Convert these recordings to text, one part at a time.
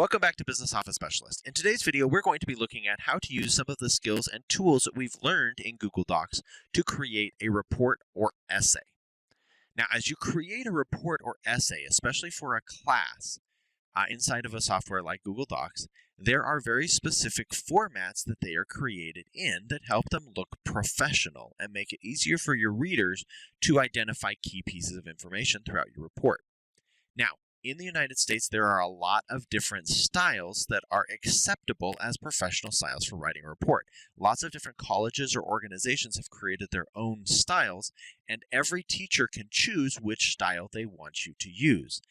Welcome back to Business Office Specialist. In today's video, we're going to be looking at how to use some of the skills and tools that we've learned in Google Docs to create a report or essay. Now, as you create a report or essay, especially for a class inside of a software like Google Docs, there are very specific formats that they are created in that help them look professional and make it easier for your readers to identify key pieces of information throughout your report. Now, in the United States, there are a lot of different styles that are acceptable as professional styles for writing a report. Lots of different colleges or organizations have created their own styles, and every teacher can choose which style they want you to use.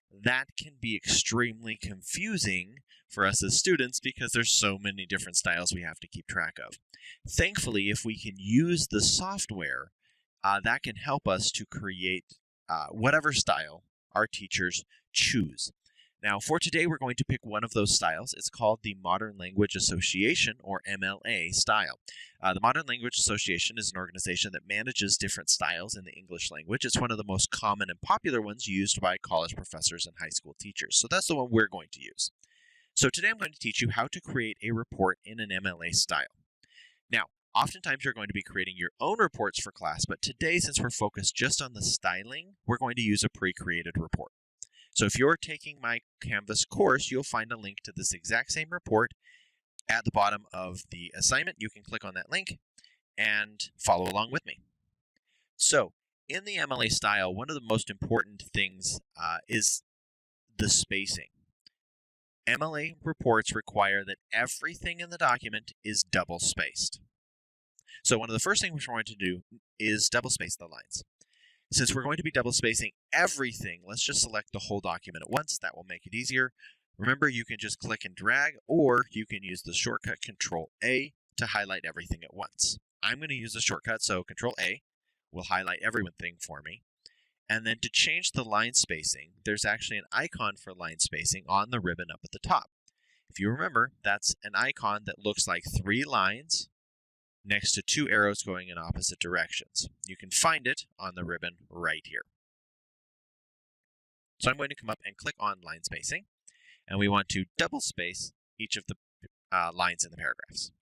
That can be extremely confusing for us as students because there's so many different styles we have to keep track of. Thankfully, if we can use the software, that can help us to create whatever style our teachers choose. Now, for today, we're going to pick one of those styles. It's called the Modern Language Association, or MLA Style. The Modern Language Association is an organization that manages different styles in the English language. It's one of the most common and popular ones used by college professors and high school teachers. So that's the one we're going to use. So today I'm going to teach you how to create a report in an MLA style. Now, oftentimes you're going to be creating your own reports for class, but today, since we're focused just on the styling, we're going to use a pre-created report. So if you're taking my Canvas course, you'll find a link to this exact same report at the bottom of the assignment. You can click on that link and follow along with me. So in the MLA style, one of the most important things is the spacing. MLA reports require that everything in the document is double spaced. So one of the first things we're going to do is double space the lines. Since we're going to be double spacing everything, let's just select the whole document at once. That will make it easier. Remember, you can just click and drag, or you can use the shortcut Control-A to highlight everything at once. I'm going to use the shortcut, so Control-A will highlight everything for me. And then to change the line spacing, there's actually an icon for line spacing on the ribbon up at the top. If you remember, that's an icon that looks like 3 lines next to 2 arrows going in opposite directions. You can find it on the ribbon right here. So I'm going to come up and click on line spacing, and we want to double space each of the lines in the paragraphs.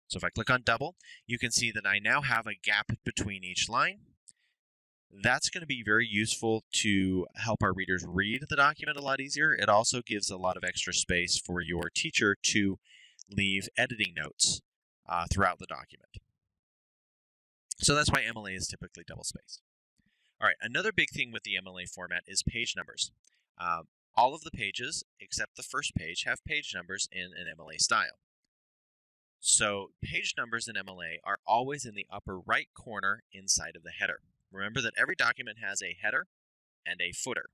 So if I click on double, you can see that I now have a gap between each line. That's going to be very useful to help our readers read the document a lot easier. It also gives a lot of extra space for your teacher to leave editing notes throughout the document. So that's why MLA is typically double spaced. All right, another big thing with the MLA format is page numbers. All of the pages, except the first page, have page numbers in an MLA style. So page numbers in MLA are always in the upper right corner inside of the header. Remember that every document has a header and a footer.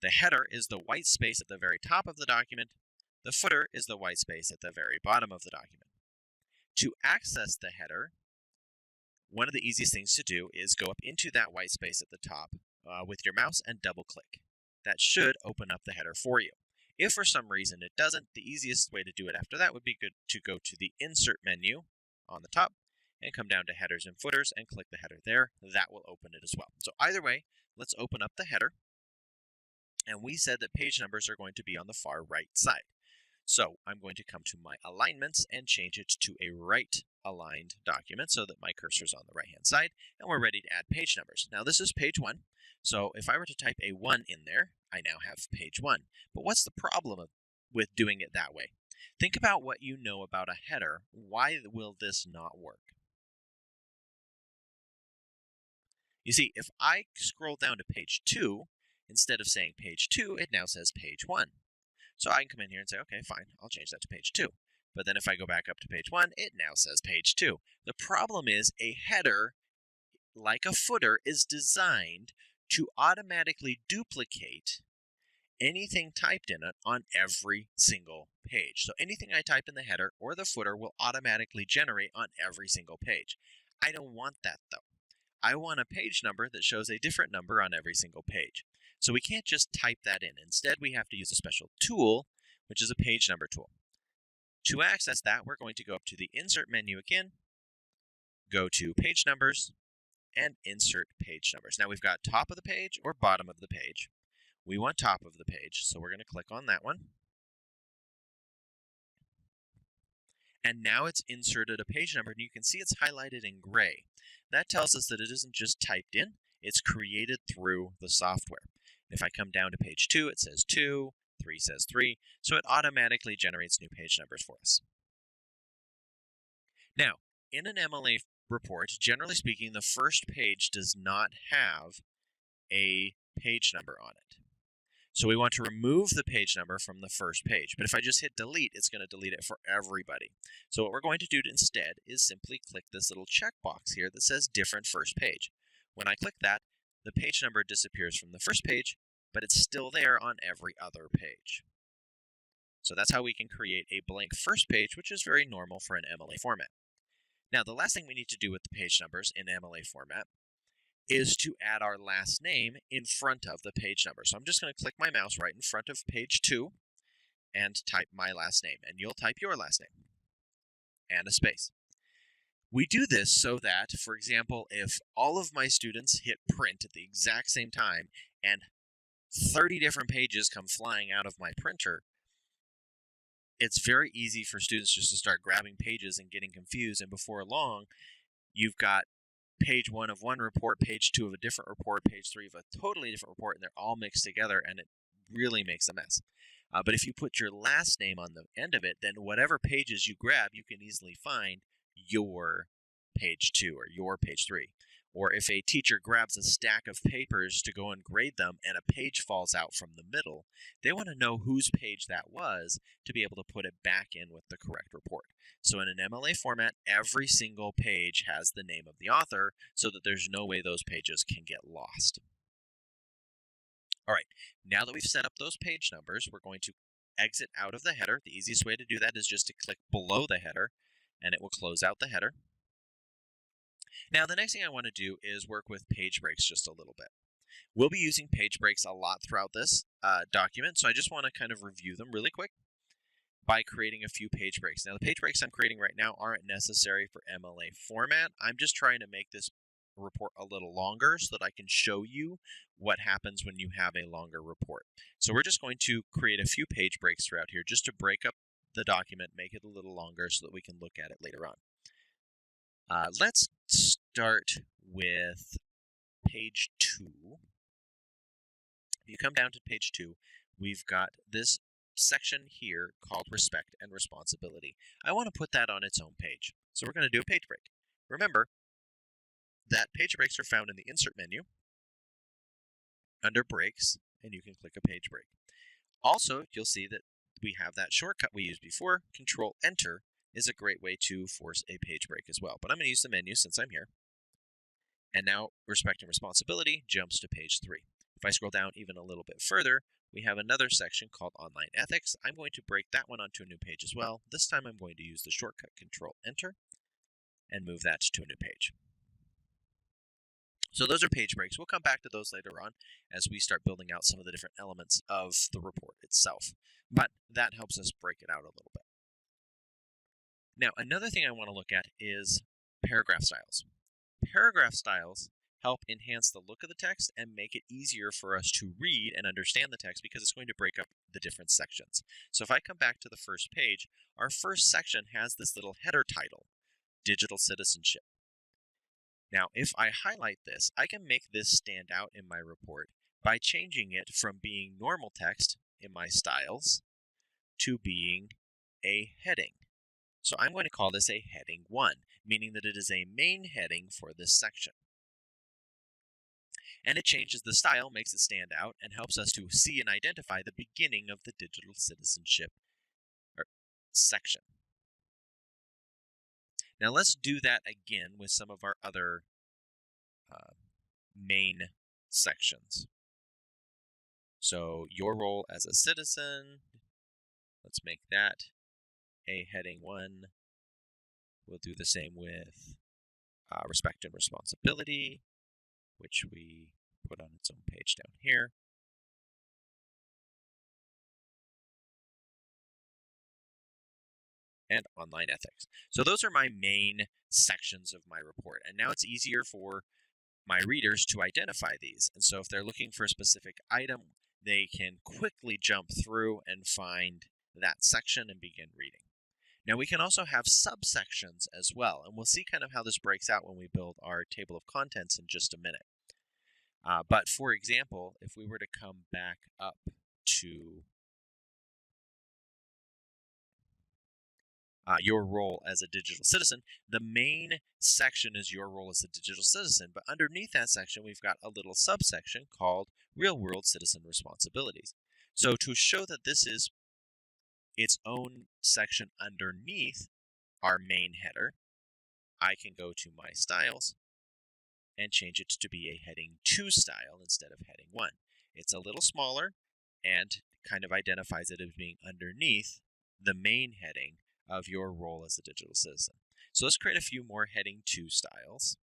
The header is the white space at the very top of the document. The footer is the white space at the very bottom of the document. To access the header, one of the easiest things to do is go up into that white space at the top with your mouse and double click. That should open up the header for you. If for some reason it doesn't, the easiest way to do it after that would be good to go to the Insert menu on the top and come down to Headers and Footers and click the header there. That will open it as well. So either way, let's open up the header. And we said that page numbers are going to be on the far right side. So I'm going to come to my alignments and change it to a right aligned document so that my cursor is on the right hand side, and we're ready to add page numbers. Now this is page 1, so if I were to type a 1 in there, I now have page 1. But what's the problem with doing it that way? Think about what you know about a header. Why will this not work? You see, if I scroll down to page 2, instead of saying page 2, it now says page 1. So I can come in here and say, okay, fine, I'll change that to page 2. But then if I go back up to page 1, it now says page 2. The problem is a header, like a footer, is designed to automatically duplicate anything typed in it on every single page. So anything I type in the header or the footer will automatically generate on every single page. I don't want that, though. I want a page number that shows a different number on every single page. So we can't just type that in. Instead, we have to use a special tool, which is a page number tool. To access that, we're going to go up to the Insert menu again, go to Page Numbers, and Insert Page Numbers. Now we've got top of the page or bottom of the page. We want top of the page, so we're going to click on that one. And now it's inserted a page number, and you can see it's highlighted in gray. That tells us that it isn't just typed in, it's created through the software. If I come down to page 2, it says 2, 3 says 3, so it automatically generates new page numbers for us. Now, in an MLA report, generally speaking, the first page does not have a page number on it. So we want to remove the page number from the first page. But if I just hit delete, it's going to delete it for everybody. So what we're going to do instead is simply click this little checkbox here that says different first page. When I click that, the page number disappears from the first page, but it's still there on every other page. So that's how we can create a blank first page, which is very normal for an MLA format. Now, the last thing we need to do with the page numbers in MLA format is to add our last name in front of the page number. So I'm just going to click my mouse right in front of page 2 and type my last name. And you'll type your last name and a space. We do this so that, for example, if all of my students hit print at the exact same time and 30 different pages come flying out of my printer, it's very easy for students just to start grabbing pages and getting confused. And before long, you've got page 1 of one report, page 2 of a different report, page 3 of a totally different report, and they're all mixed together, and it really makes a mess. But if you put your last name on the end of it, then whatever pages you grab, you can easily find your page 2 or your page 3. Or if a teacher grabs a stack of papers to go and grade them and a page falls out from the middle, they want to know whose page that was to be able to put it back in with the correct report. So in an MLA format, every single page has the name of the author so that there's no way those pages can get lost. All right, now that we've set up those page numbers, we're going to exit out of the header. The easiest way to do that is just to click below the header, and it will close out the header. Now, the next thing I want to do is work with page breaks just a little bit. We'll be using page breaks a lot throughout this document, so I just want to kind of review them really quick by creating a few page breaks. Now, the page breaks I'm creating right now aren't necessary for MLA format. I'm just trying to make this report a little longer so that I can show you what happens when you have a longer report. So we're just going to create a few page breaks throughout here just to break up the document, make it a little longer so that we can look at it later on. Let's start with page 2. If you come down to page 2, we've got this section here called Respect and Responsibility. I want to put that on its own page. So we're going to do a page break. Remember that page breaks are found in the Insert menu under Breaks, and you can click a page break. Also, you'll see that we have that shortcut we used before. Control-Enter is a great way to force a page break as well. But I'm going to use the menu since I'm here. And now Respect and Responsibility jumps to page 3. If I scroll down even a little bit further, we have another section called Online Ethics. I'm going to break that one onto a new page as well. This time I'm going to use the shortcut Control-Enter and move that to a new page. So those are page breaks. We'll come back to those later on as we start building out some of the different elements of the report itself. But that helps us break it out a little bit. Now, another thing I want to look at is paragraph styles. Paragraph styles help enhance the look of the text and make it easier for us to read and understand the text because it's going to break up the different sections. So if I come back to the first page, our first section has this little header title, Digital Citizenship. Now, if I highlight this, I can make this stand out in my report by changing it from being normal text in my styles to being a heading. So I'm going to call this a heading 1, meaning that it is a main heading for this section. And it changes the style, makes it stand out, and helps us to see and identify the beginning of the digital citizenship section. Now let's do that again with some of our other main sections. So your role as a citizen, let's make that a heading 1. We'll do the same with Respect and Responsibility, which we put on its own page down here. And Online Ethics. So those are my main sections of my report. And now it's easier for my readers to identify these. And so if they're looking for a specific item, they can quickly jump through and find that section and begin reading. Now we can also have subsections as well, and we'll see kind of how this breaks out when we build our table of contents in just a minute. But for example, if we were to come back up to your role as a digital citizen, the main section is your role as a digital citizen, but underneath that section we've got a little subsection called real-world citizen responsibilities. So to show that this is its own section underneath our main header, I can go to my styles and change it to be a heading 2 style instead of heading 1. It's a little smaller and kind of identifies it as being underneath the main heading of your role as a digital citizen. So let's create a few more heading 2 styles.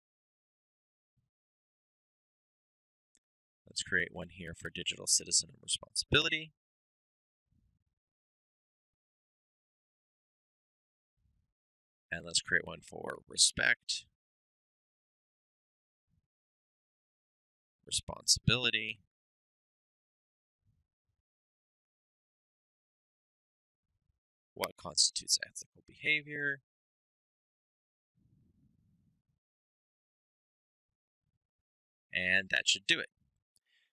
Let's create one here for digital citizen and responsibility. And let's create one for respect, responsibility, what constitutes ethical behavior, and that should do it.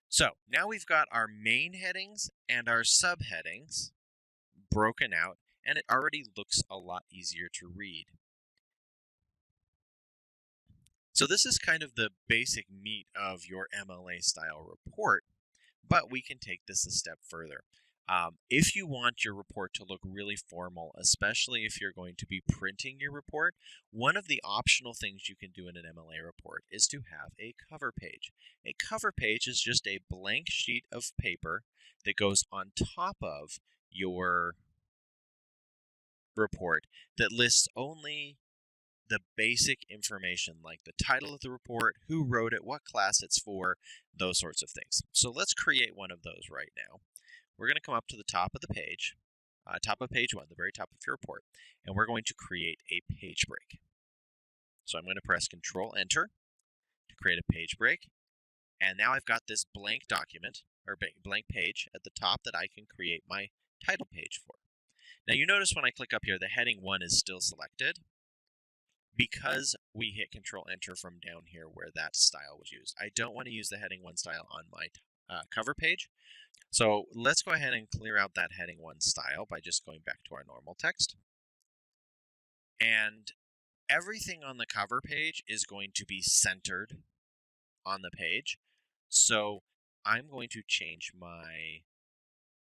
So now we've got our main headings and our subheadings broken out, and it already looks a lot easier to read. So this is kind of the basic meat of your MLA style report, but we can take this a step further. If you want your report to look really formal, especially if you're going to be printing your report, one of the optional things you can do in an MLA report is to have a cover page. A cover page is just a blank sheet of paper that goes on top of your report that lists only the basic information like the title of the report, who wrote it, what class it's for, those sorts of things. So let's create one of those right now. We're going to come up to the top of the page, top of page 1, the very top of your report, and we're going to create a page break. So I'm going to press Control-Enter to create a page break, and now I've got this blank document, or blank page at the top that I can create my title page for. Now you notice when I click up here, the heading 1 is still selected, because we hit Control-Enter from down here where that style was used. I don't want to use the heading 1 style on my cover page. So let's go ahead and clear out that heading 1 style by just going back to our normal text. And everything on the cover page is going to be centered on the page. So I'm going to change my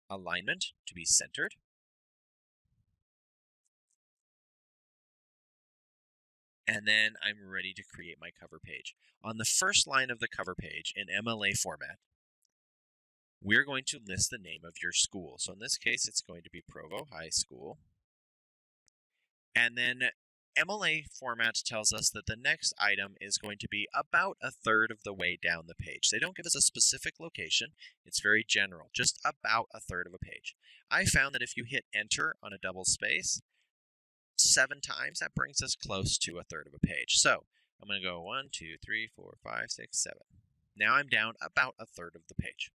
alignment to be centered. And then I'm ready to create my cover page. On the first line of the cover page in MLA format, we're going to list the name of your school. So in this case, it's going to be Provo High School. And then MLA format tells us that the next item is going to be about a third of the way down the page. They don't give us a specific location. It's very general, just about a third of a page. I found that if you hit Enter on a double space 7 times, that brings us close to a third of a page. So I'm going to go 1, 2, 3, 4, 5, 6, 7. Now I'm down about a third of the page.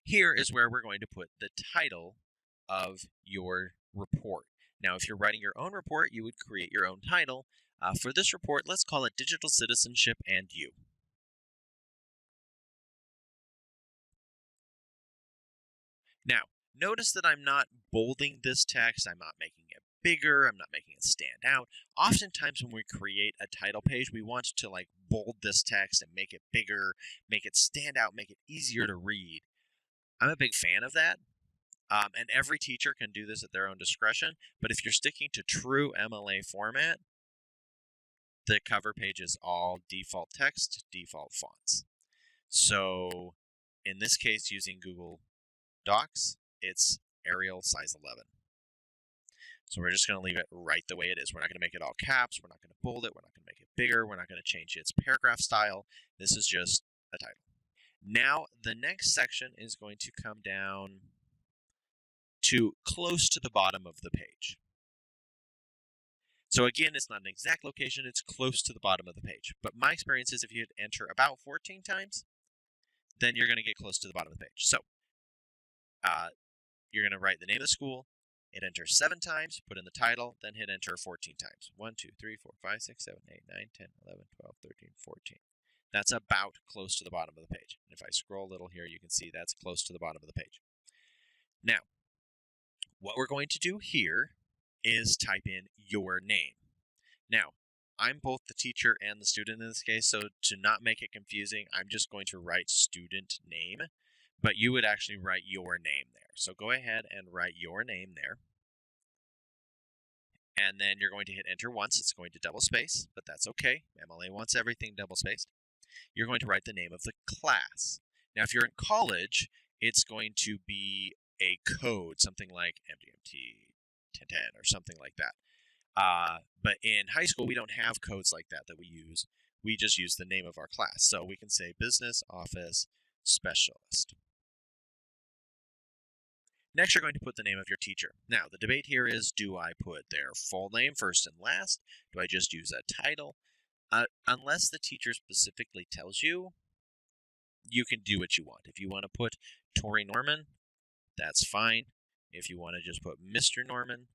Here is where we're going to put the title of your report. Now, if you're writing your own report, you would create your own title. For this report, let's call it Digital Citizenship and You. Now, notice that I'm not bolding this text. I'm not making it bigger. I'm not making it stand out. Oftentimes when we create a title page, we want to bold this text and make it bigger, make it stand out, make it easier to read. I'm a big fan of that. And every teacher can do this at their own discretion. But if you're sticking to true MLA format, the cover page is all default text, default fonts. So in this case, using Google Docs, it's Arial size 11. So we're just going to leave it right the way it is. We're not going to make it all caps. We're not going to bold it. We're not going to make it bigger. We're not going to change its paragraph style. This is just a title. Now, the next section is going to come down to close to the bottom of the page. So again, it's not an exact location, it's close to the bottom of the page. But my experience is if you hit Enter about 14 times, then you're going to get close to the bottom of the page. So you're going to write the name of the school, Hit enter 7 times, put in the title, then hit enter 14 times. 1, 2, 3, 4, 5, 6, 7, 8, 9, 10, 11, 12, 13, 14. That's about close to the bottom of the page. And if I scroll a little here, you can see that's close to the bottom of the page. Now, what we're going to do here is type in your name. Now, I'm both the teacher and the student in this case, so to not make it confusing, I'm just going to write student name, but you would actually write your name there. So go ahead and write your name there. And then you're going to hit enter once. It's going to double space, but that's okay. MLA wants everything double spaced. You're going to write the name of the class. Now, if you're in college, it's going to be a code, something like MDMT 1010 or something like that. But in high school, we don't have codes like that we use. We just use the name of our class. So we can say Business Office Specialist. Next, you're going to put the name of your teacher. Now, the debate here is, do I put their full name first and last? Do I just use a title? Unless the teacher specifically tells you, you can do what you want. If you want to put Tori Norman, that's fine. If you want to just put Mr. Norman,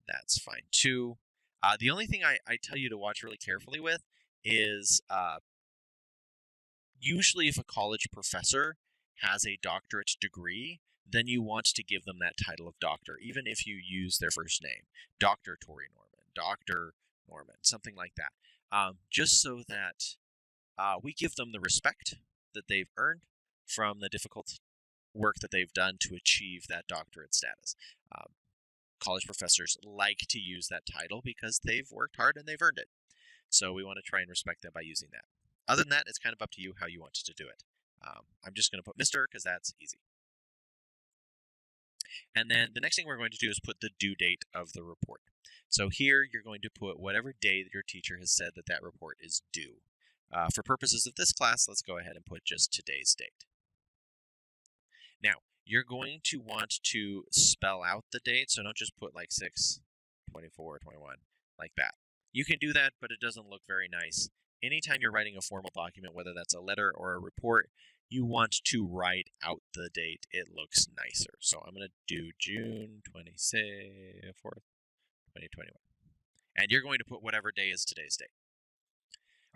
that's fine too. The only thing I tell you to watch really carefully with is usually if a college professor has a doctorate degree, then you want to give them that title of doctor, even if you use their first name. Dr. Tori Norman, Dr. Norman, something like that. Just so that we give them the respect that they've earned from the difficult work that they've done to achieve that doctorate status. College professors like to use that title because they've worked hard and they've earned it. So we want to try and respect them by using that. Other than that, it's kind of up to you how you want to do it. I'm just going to put Mr. because that's easy. And then the next thing we're going to do is put the due date of the report. So here you're going to put whatever day that your teacher has said that report is due. For purposes of this class, let's go ahead and put just today's date. Now, you're going to want to spell out the date, so don't just put like 6, 24, 21, like that. You can do that, but it doesn't look very nice. Anytime you're writing a formal document, whether that's a letter or a report, you want to write out the date. It looks nicer. So I'm going to do June 24th, 2021. And you're going to put whatever day is today's date.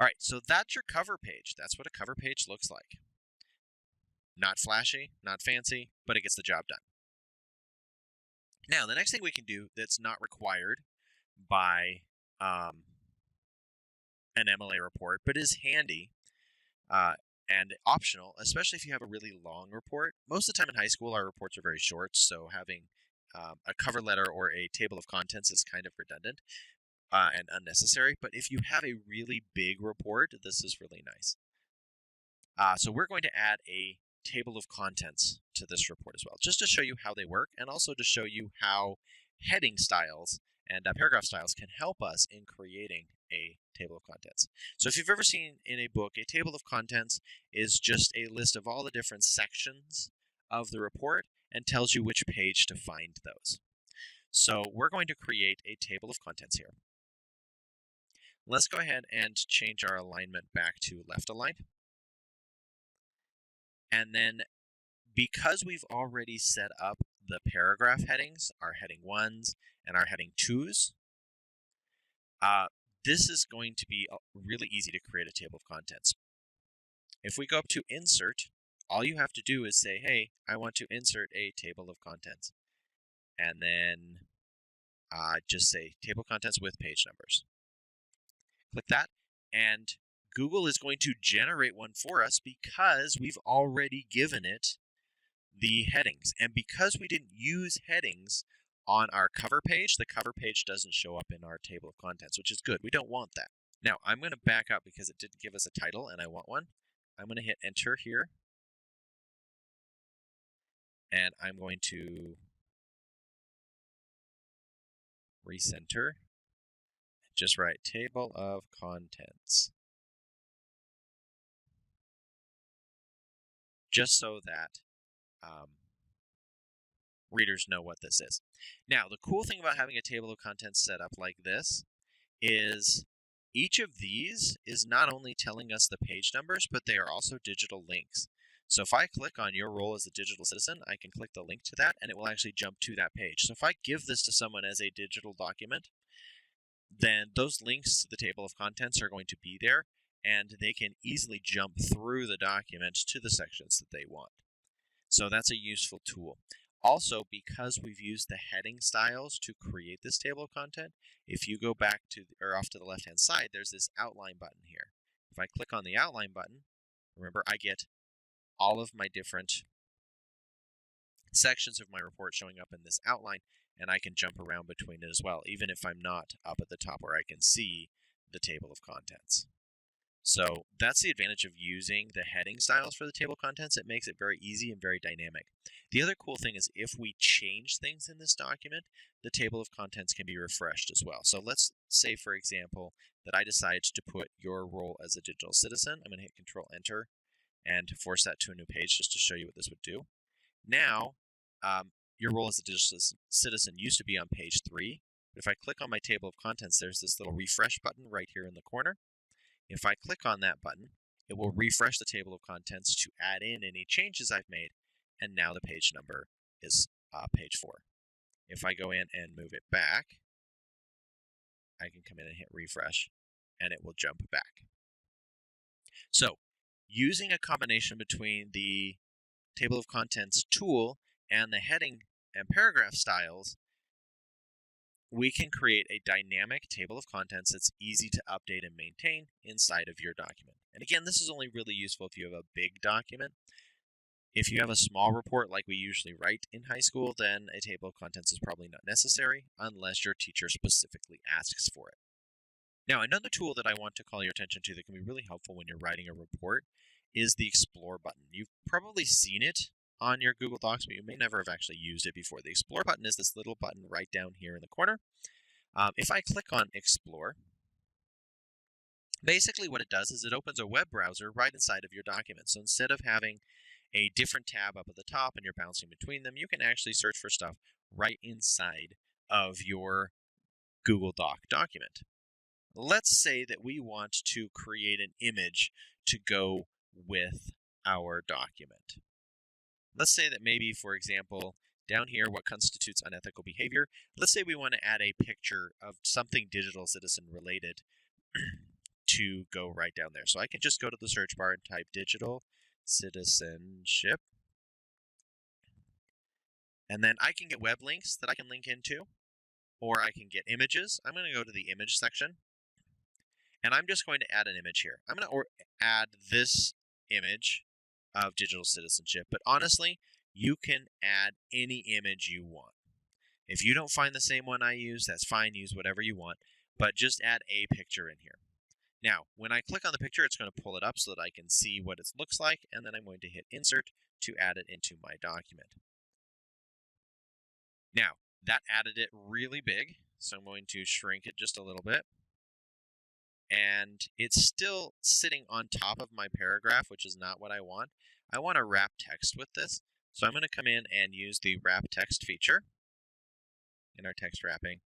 All right, so that's your cover page. That's what a cover page looks like. Not flashy, not fancy, but it gets the job done. Now, the next thing we can do that's not required by an MLA report, but is handy and optional, especially if you have a really long report. Most of the time in high school, our reports are very short, so having a cover letter or a table of contents is kind of redundant and unnecessary. But if you have a really big report, this is really nice. So we're going to add a table of contents to this report as well, just to show you how they work and also to show you how heading styles and paragraph styles can help us in creating a table of contents. So if you've ever seen in a book, a table of contents is just a list of all the different sections of the report and tells you which page to find those. So we're going to create a table of contents here. Let's go ahead and change our alignment back to left aligned. And then because we've already set up the paragraph headings, our heading 1s and our heading 2s, this is going to be really easy to create a table of contents. If we go up to Insert, all you have to do is say, hey, I want to insert a table of contents. And then just say table of contents with page numbers. Click that, and Google is going to generate one for us because we've already given it the headings. And because we didn't use headings on our cover page, the cover page doesn't show up in our table of contents, which is good. We don't want that. Now, I'm going to back up because it didn't give us a title and I want one. I'm going to hit enter here. And I'm going to recenter. Just write table of contents. Just so that readers know what this is. Now, the cool thing about having a table of contents set up like this is each of these is not only telling us the page numbers, but they are also digital links. So if I click on your role as a digital citizen, I can click the link to that and it will actually jump to that page. So if I give this to someone as a digital document, then those links to the table of contents are going to be there and they can easily jump through the document to the sections that they want. So that's a useful tool. Also, because we've used the heading styles to create this table of content, if you go back to or off to the left-hand side, there's this outline button here. If I click on the outline button, remember I get all of my different sections of my report showing up in this outline, and I can jump around between it as well, even if I'm not up at the top where I can see the table of contents. So that's the advantage of using the heading styles for the table of contents. It makes it very easy and very dynamic. The other cool thing is if we change things in this document, the table of contents can be refreshed as well. So let's say, for example, that I decide to put your role as a digital citizen. I'm going to hit Control Enter and to force that to a new page just to show you what this would do. Now, your role as a digital citizen used to be on page 3. But if I click on my table of contents, there's this little refresh button right here in the corner. If I click on that button, it will refresh the table of contents to add in any changes I've made, and now the page number is page 4. If I go in and move it back, I can come in and hit refresh, and it will jump back. So, using a combination between the table of contents tool and the heading and paragraph styles, we can create a dynamic table of contents that's easy to update and maintain inside of your document. And again, this is only really useful if you have a big document. If you have a small report like we usually write in high school, then a table of contents is probably not necessary unless your teacher specifically asks for it. Now, another tool that I want to call your attention to that can be really helpful when you're writing a report is the Explore button. You've probably seen it on your Google Docs, but you may never have actually used it before. The Explore button is this little button right down here in the corner. If I click on Explore, basically what it does is it opens a web browser right inside of your document. So instead of having a different tab up at the top and you're bouncing between them, you can actually search for stuff right inside of your Google Doc document. Let's say that we want to create an image to go with our document. Let's say that maybe, for example, down here, what constitutes unethical behavior, let's say we want to add a picture of something digital citizen related to go right down there. So I can just go to the search bar and type digital citizenship. And then I can get web links that I can link into, or I can get images. I'm going to go to the image section, and I'm just going to add an image here. I'm going to add this image of digital citizenship, but honestly, you can add any image you want. If you don't find the same one I use, that's fine. Use whatever you want, but just add a picture in here. Now, when I click on the picture, it's going to pull it up so that I can see what it looks like, and then I'm going to hit Insert to add it into my document. Now, that added it really big, so I'm going to shrink it just a little bit. And it's still sitting on top of my paragraph, which is not what I want. I want to wrap text with this, so I'm going to come in and use the wrap text feature in our text wrapping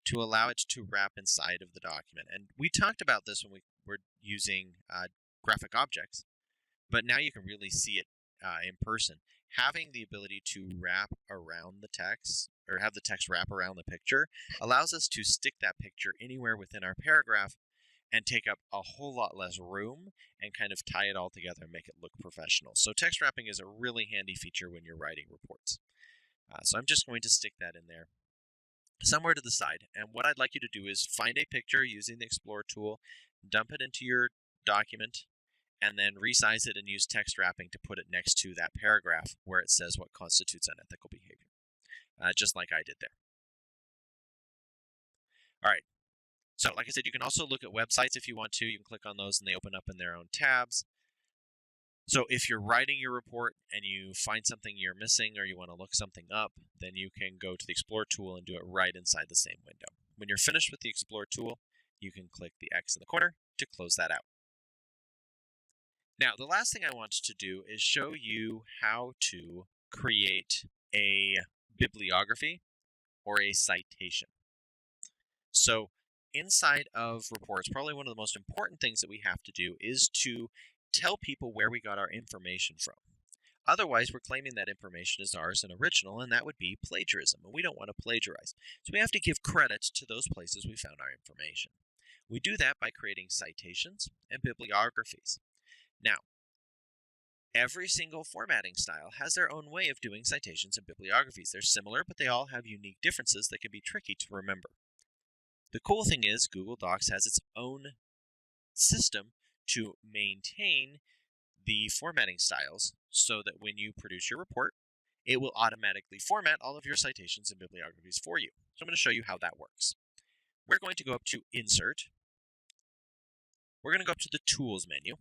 to allow it to wrap inside of the document. And we talked about this when we were using graphic objects, but now you can really see it in person. Having the ability to wrap around the text, or have the text wrap around the picture, allows us to stick that picture anywhere within our paragraph and take up a whole lot less room and kind of tie it all together and make it look professional. So text wrapping is a really handy feature when you're writing reports. So I'm just going to stick that in there somewhere to the side. And what I'd like you to do is find a picture using the Explore tool, dump it into your document, and then resize it and use text wrapping to put it next to that paragraph where it says what constitutes unethical behavior, just like I did there. All right. So like I said, you can also look at websites if you want to. You can click on those and they open up in their own tabs. So if you're writing your report and you find something you're missing or you want to look something up, then you can go to the Explore tool and do it right inside the same window. When you're finished with the Explore tool, you can click the X in the corner to close that out. Now, the last thing I want to do is show you how to create a bibliography or a citation. So inside of reports, probably one of the most important things that we have to do is to tell people where we got our information from. Otherwise, we're claiming that information is ours and original, and that would be plagiarism, and we don't want to plagiarize. So we have to give credit to those places we found our information. We do that by creating citations and bibliographies. Now, every single formatting style has their own way of doing citations and bibliographies. They're similar, but they all have unique differences that can be tricky to remember. The cool thing is Google Docs has its own system to maintain the formatting styles so that when you produce your report, it will automatically format all of your citations and bibliographies for you. So I'm going to show you how that works. We're going to go up to Insert. We're going to go up to the Tools menu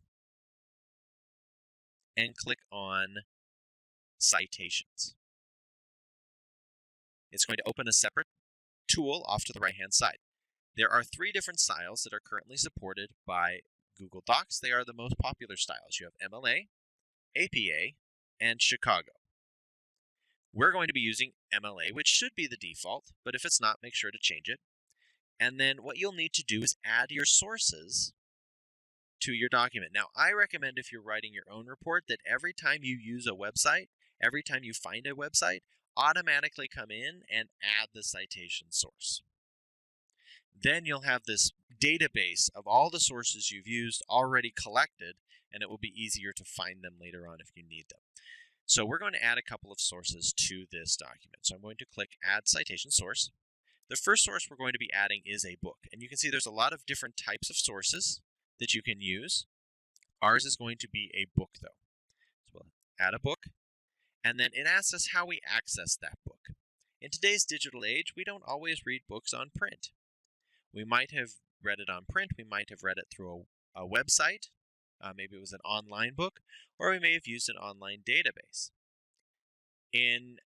and click on Citations. It's going to open a separate tool off to the right-hand side. There are 3 different styles that are currently supported by Google Docs. They are the most popular styles. You have MLA, APA, and Chicago. We're going to be using MLA, which should be the default, but if it's not, make sure to change it. And then what you'll need to do is add your sources to your document. Now, I recommend if you're writing your own report that every time you use a website, every time you find a website, automatically come in and add the citation source. Then you'll have this database of all the sources you've used already collected, and it will be easier to find them later on if you need them. So we're going to add a couple of sources to this document. So I'm going to click Add Citation Source. The first source we're going to be adding is a book. And you can see there's a lot of different types of sources that you can use. Ours is going to be a book, though. So we'll add a book, and then it asks us how we access that book. In today's digital age, we don't always read books on print. We might have read it on print, we might have read it through a website, maybe it was an online book, or we may have used an online database. In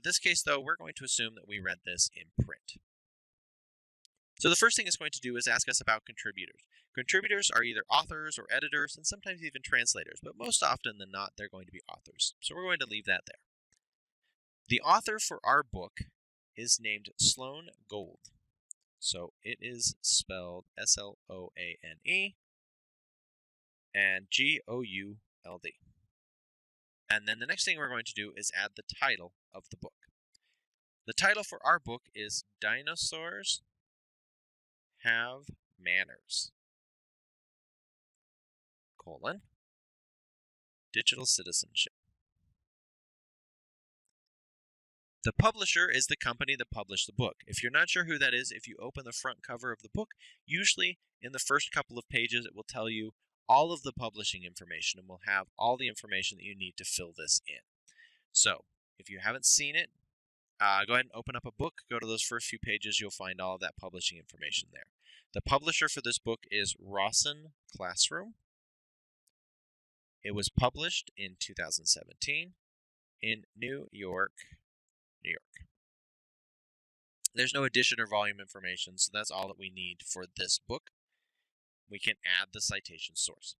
this case, though, we're going to assume that we read this in print. So the first thing it's going to do is ask us about contributors. Contributors are either authors or editors, and sometimes even translators, but most often than not, they're going to be authors. So we're going to leave that there. The author for our book is named Sloan Gould. So it is spelled S-L-O-A-N-E and G-O-U-L-D. And then the next thing we're going to do is add the title of the book. The title for our book is Dinosaurs Have Manners, Digital Citizenship. The publisher is the company that published the book. If you're not sure who that is, if you open the front cover of the book, usually in the first couple of pages it will tell you all of the publishing information and will have all the information that you need to fill this in. So if you haven't seen it, go ahead and open up a book, go to those first few pages, you'll find all of that publishing information there. The publisher for this book is Rawson Classroom. It was published in 2017 in New York. There's no edition or volume information, so that's all that we need for this book. We can add the citation source.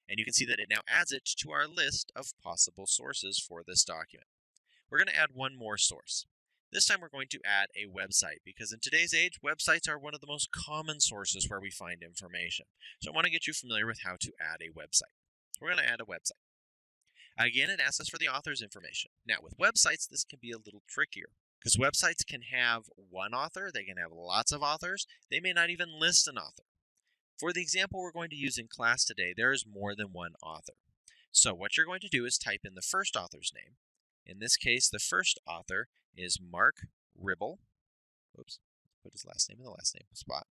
And you can see that it now adds it to our list of possible sources for this document. We're going to add one more source. This time we're going to add a website, because in today's age, websites are one of the most common sources where we find information. So I want to get you familiar with how to add a website. So we're going to add a website. Again, it asks us for the author's information. Now, with websites, this can be a little trickier, because websites can have one author, they can have lots of authors, they may not even list an author. For the example we're going to use in class today, there is more than one author. So what you're going to do is type in the first author's name. In this case, the first author is Mark Ribble. Oops, put his last name in the last name spot.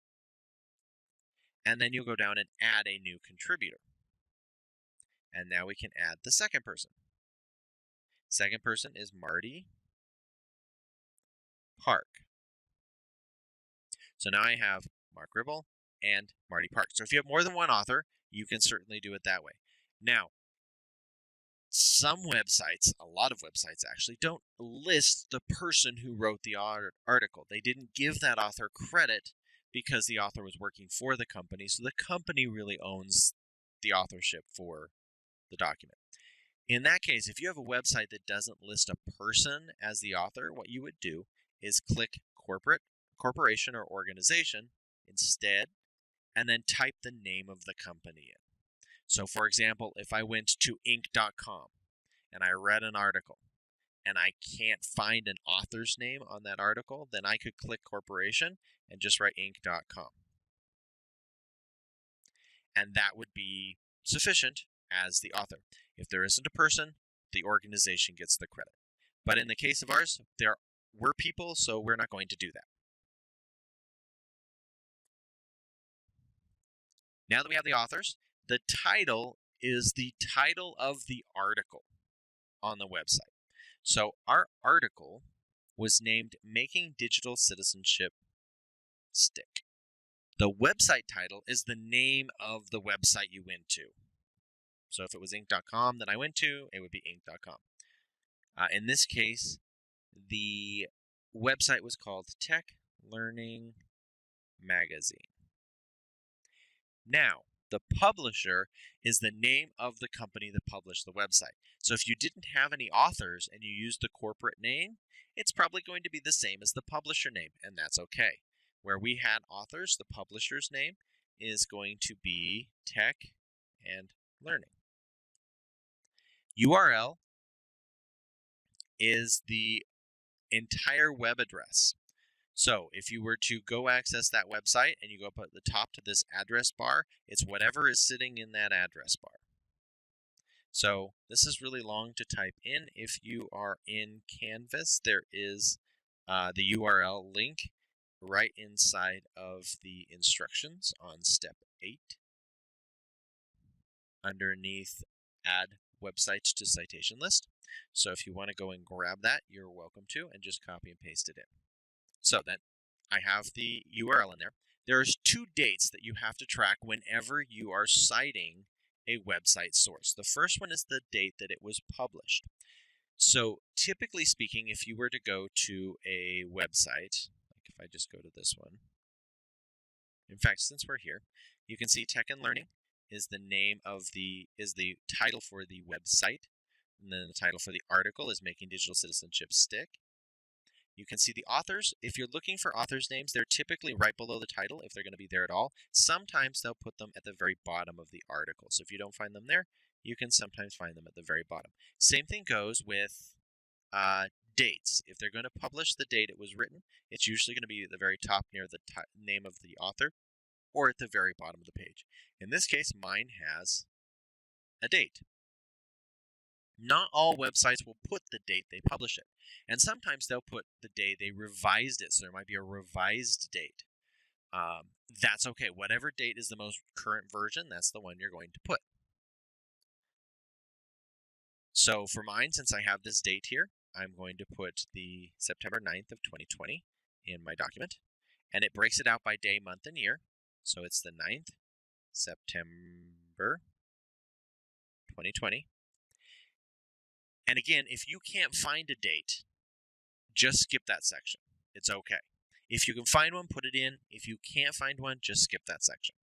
And then you'll go down and add a new contributor. And now we can add the second person. Second person is Marty Park. So now I have Mark Ribble and Marty Park. So if you have more than one author, you can certainly do it that way. Now, some websites, a lot of websites actually, don't list the person who wrote the article. They didn't give that author credit because the author was working for the company, so the company really owns the authorship for the document. In that case, if you have a website that doesn't list a person as the author, what you would do is click corporation or organization instead, and then type the name of the company in. So for example, if I went to Inc.com and I read an article and I can't find an author's name on that article, then I could click corporation and just write inc.com. And that would be sufficient as the author. If there isn't a person, the organization gets the credit. But in the case of ours, we're people, so we're not going to do that. Now that we have the authors, the title is the title of the article on the website. So our article was named Making Digital Citizenship Stick. The website title is the name of the website you went to. So if it was inc.com that I went to, it would be inc.com. In this case, the website was called Tech Learning Magazine. Now, the publisher is the name of the company that published the website. So if you didn't have any authors and you used the corporate name, it's probably going to be the same as the publisher name, and that's okay. Where we had authors, the publisher's name is going to be Tech and Learning. URL is the entire web address. So if you were to go access that website and you go up at the top to this address bar, it's whatever is sitting in that address bar. So this is really long to type in. If you are in Canvas, there is the URL link right inside of the instructions on step 8 underneath Add Websites to Citation List. So if you want to go and grab that, you're welcome to, and just copy and paste it in. So then I have the URL in there. There's 2 dates that you have to track whenever you are citing a website source. The first one is the date that it was published. So typically speaking, if you were to go to a website, like if I just go to this one, in fact, since we're here, you can see Tech and Learning is the name of the title for the website, and then the title for the article is Making Digital Citizenship Stick. You can see the authors. If you're looking for authors' names, they're typically right below the title if they're going to be there at all. Sometimes they'll put them at the very bottom of the article. So if you don't find them there, you can sometimes find them at the very bottom. Same thing goes with dates. If they're going to publish the date it was written, it's usually going to be at the very top near the name of the author or at the very bottom of the page. In this case, mine has a date. Not all websites will put the date they publish it. And sometimes they'll put the day they revised it. So there might be a revised date. That's okay. Whatever date is the most current version, that's the one you're going to put. So for mine, since I have this date here, I'm going to put the September 9th of 2020 in my document. And it breaks it out by day, month, and year. So it's the 9th, September 2020. And again, if you can't find a date, just skip that section. It's okay. If you can find one, put it in. If you can't find one, just skip that section.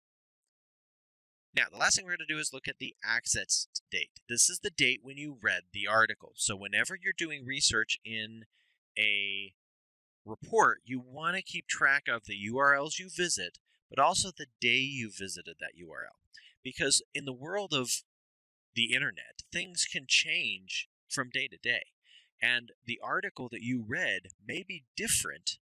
Now, the last thing we're going to do is look at the access date. This is the date when you read the article. So whenever you're doing research in a report, you want to keep track of the URLs you visit, but also the day you visited that URL. Because in the world of the internet, things can change from day to day. And the article that you read may be different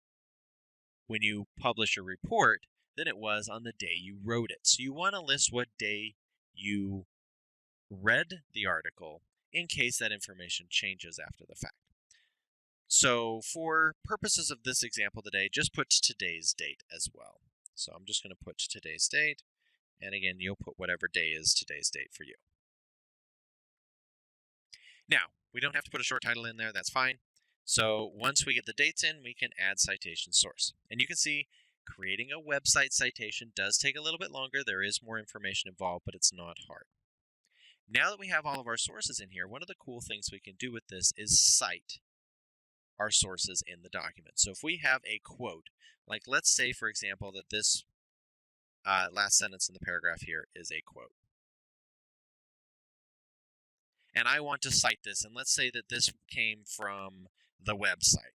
when you publish a report than it was on the day you wrote it. So you want to list what day you read the article in case that information changes after the fact. So for purposes of this example today, just put today's date as well. So I'm just going to put today's date. And again, you'll put whatever day is today's date for you. Now, we don't have to put a short title in there. That's fine. So once we get the dates in, we can add citation source. And you can see creating a website citation does take a little bit longer. There is more information involved, but it's not hard. Now that we have all of our sources in here, one of the cool things we can do with this is cite our sources in the document. So if we have a quote, like let's say, for example, that this last sentence in the paragraph here is a quote. And I want to cite this, and let's say that this came from the website.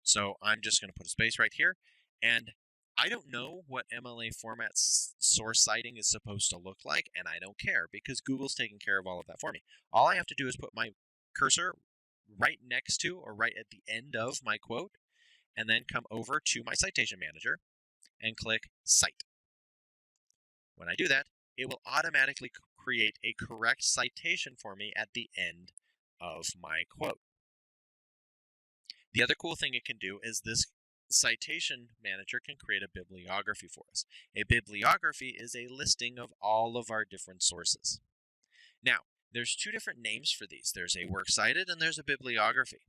So I'm just going to put a space right here, and I don't know what MLA format source citing is supposed to look like, and I don't care because Google's taking care of all of that for me. All I have to do is put my cursor right next to or right at the end of my quote, and then come over to my citation manager and click Cite. When I do that, it will automatically create a correct citation for me at the end of my quote. The other cool thing it can do is this citation manager can create a bibliography for us. A bibliography is a listing of all of our different sources. Now, there's two different names for these. There's a works cited and there's a bibliography.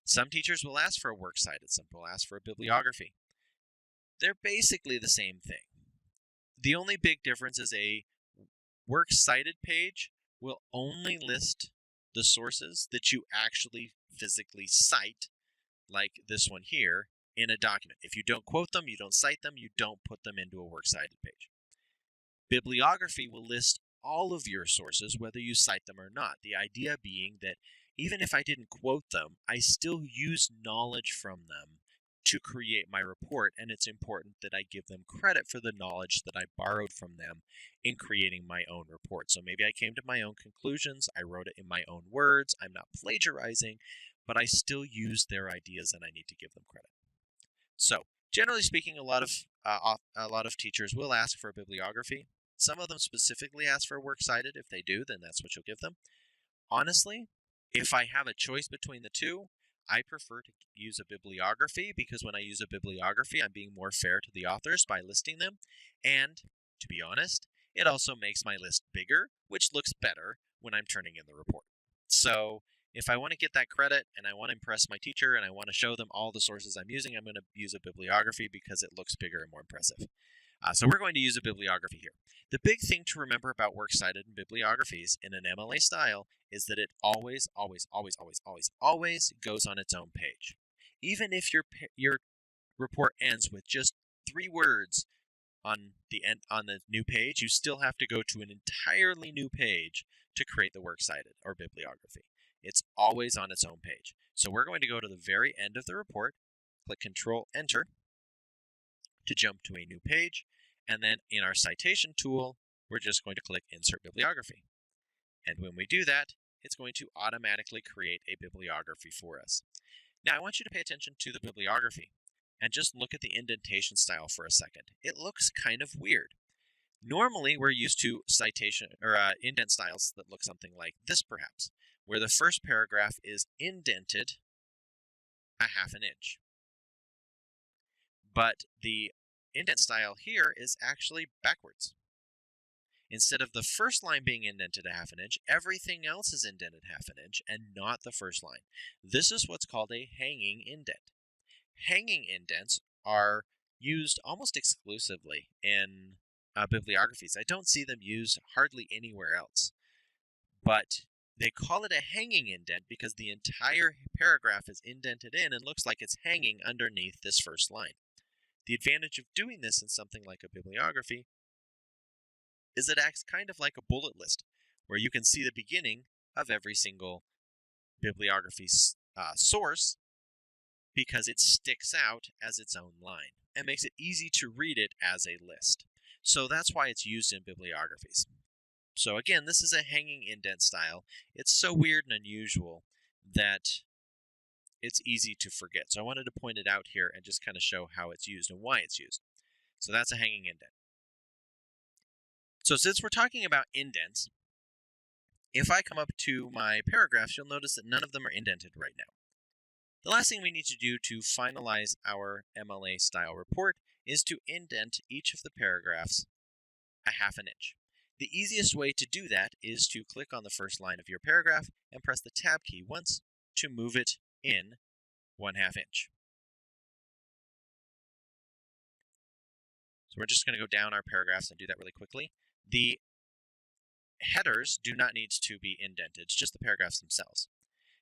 Some teachers will ask for a works cited, some will ask for a bibliography. They're basically the same thing. The only big difference is a works cited page will only list the sources that you actually physically cite, like this one here, in a document. If you don't quote them, you don't cite them, you don't put them into a works cited page. Bibliography will list all of your sources, whether you cite them or not. The idea being that even if I didn't quote them, I still use knowledge from them to create my report, and it's important that I give them credit for the knowledge that I borrowed from them in creating my own report. So maybe I came to my own conclusions, I wrote it in my own words, I'm not plagiarizing, but I still use their ideas and I need to give them credit. So generally speaking, a lot of teachers will ask for a bibliography. Some of them specifically ask for a works cited. If they do, then that's what you'll give them. Honestly, if I have a choice between the two, I prefer to use a bibliography because when I use a bibliography, I'm being more fair to the authors by listing them. And to be honest, it also makes my list bigger, which looks better when I'm turning in the report. So if I want to get that credit and I want to impress my teacher and I want to show them all the sources I'm using, I'm going to use a bibliography because it looks bigger and more impressive. So we're going to use a bibliography here. The big thing to remember about works cited and bibliographies in an MLA style is that it always goes on its own page. Even if your report ends with just 3 words on the new page, you still have to go to an entirely new page to create the works cited or bibliography. It's always on its own page. So we're going to go to the very end of the report, click Control Enter to jump to a new page, and then in our citation tool, we're just going to click Insert Bibliography. And when we do that, it's going to automatically create a bibliography for us. Now I want you to pay attention to the bibliography and just look at the indentation style for a second. It looks kind of weird. Normally, we're used to citation or indent styles that look something like this, perhaps, where the first paragraph is indented a ½ inch. But the indent style here is actually backwards. Instead of the first line being indented a ½ inch, everything else is indented ½ inch and not the first line. This is what's called a hanging indent. Hanging indents are used almost exclusively in bibliographies. I don't see them used hardly anywhere else. But they call it a hanging indent because the entire paragraph is indented in and looks like it's hanging underneath this first line. The advantage of doing this in something like a bibliography is it acts kind of like a bullet list, where you can see the beginning of every single bibliography source because it sticks out as its own line and makes it easy to read it as a list. So that's why it's used in bibliographies. So again, this is a hanging indent style. It's so weird and unusual that it's easy to forget. So I wanted to point it out here and just kind of show how it's used and why it's used. So that's a hanging indent. So since we're talking about indents, if I come up to my paragraphs, you'll notice that none of them are indented right now. The last thing we need to do to finalize our MLA style report is to indent each of the paragraphs a ½ inch. The easiest way to do that is to click on the first line of your paragraph and press the Tab key once to move it in 1/2 inch. So we're just going to go down our paragraphs and do that really quickly. The headers do not need to be indented, it's just the paragraphs themselves.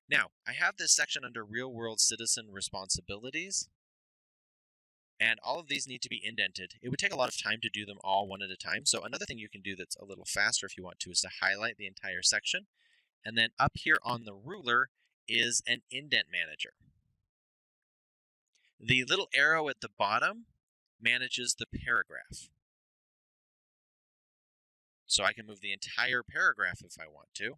Now, I have this section under Real World Citizen Responsibilities, and all of these need to be indented. It would take a lot of time to do them all one at a time, so another thing you can do that's a little faster if you want to is to highlight the entire section, and then up here on the ruler is an indent manager. The little arrow at the bottom manages the paragraph. So I can move the entire paragraph if I want to.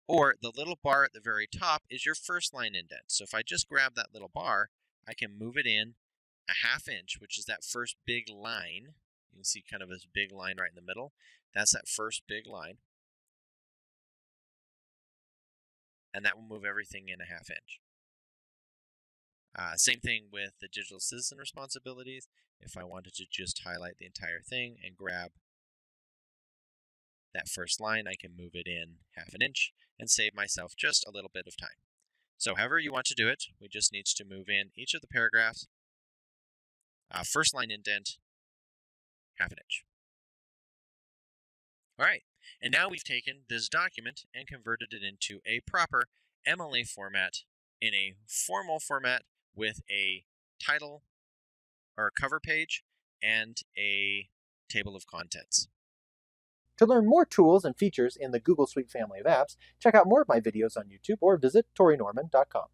Or the little bar at the very top is your first line indent. So if I just grab that little bar, I can move it in a ½ inch, which is that first big line. You can see kind of this big line right in the middle. That's that first big line. And that will move everything in a ½ inch. Same thing with the digital citizen responsibilities. If I wanted to just highlight the entire thing and grab that first line, I can move it in ½ inch and save myself just a little bit of time. So however you want to do it, we just need to move in each of the paragraphs, first line indent, ½ inch. All right, and now we've taken this document and converted it into a proper MLA format in a formal format with a title or a cover page and a table of contents. To learn more tools and features in the Google Suite family of apps, check out more of my videos on YouTube or visit ToriNorman.com.